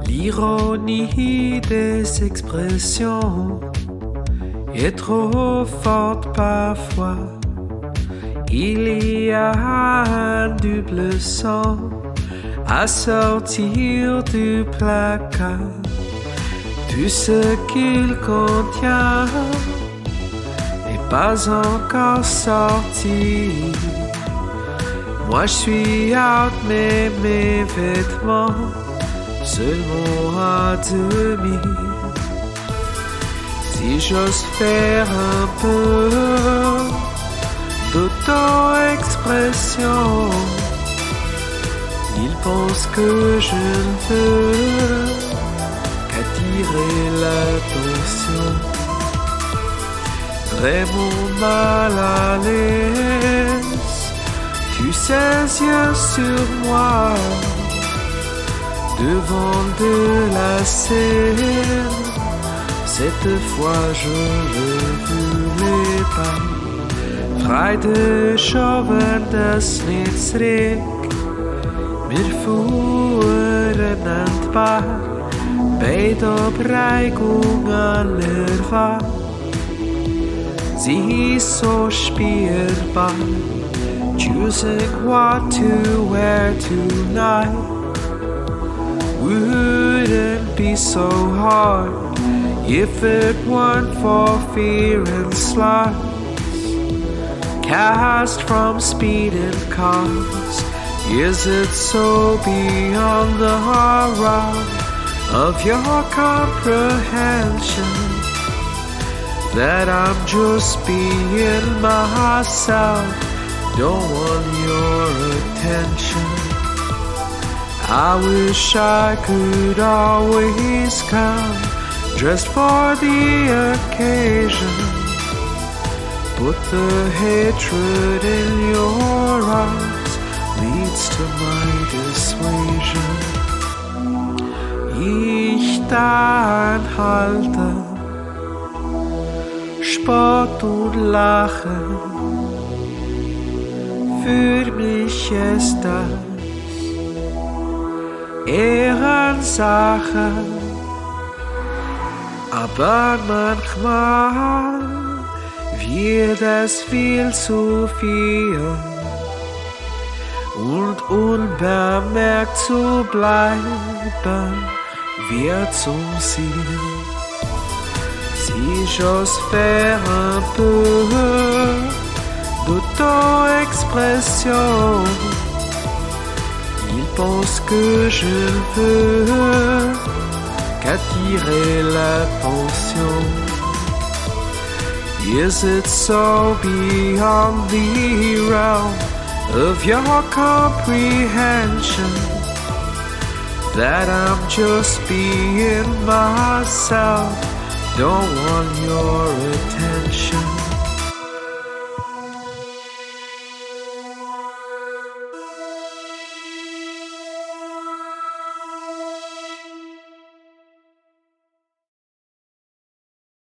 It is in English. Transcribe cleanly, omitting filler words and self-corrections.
L'ironie des expressions est trop forte parfois. Il y a un double sang à sortir du placard. Tout ce qu'il contient n'est pas encore sorti. Moi je suis out, mais mes vêtements seulement à demi. Si j'ose faire un peu d'auto-expression, ils pensent que je ne veux qu'attirer l'attention. Vraiment mal à l'aise, tu sais yeux sur moi, devant de la scène. Cette fois je ne voulais pas. Freude schauen das nicht zurück. Wir fuhren entbar bei der Prägung aller Wahl. Sie ist so spürbar, choosing what to wear tonight. Wouldn't be so hard if it weren't for fear and slides cast from speeding cars. Is it so beyond the horror of your comprehension that I'm just being myself? Don't want your attention. I wish I could always come dressed for the occasion, but the hatred in your eyes leads to my dissuasion. Ich dann halte Spott und Lachen, für mich ist das Ehrensache, aber manchmal wird es viel zu viel und unbemerkt zu bleiben wird zum Ziel. Si j'ose faire un peu d'auto-expression, ils pensent que je ne veux qu'attirer l'attention. Is it so beyond the realm of your comprehension that I'm just being myself? Don't want your attention.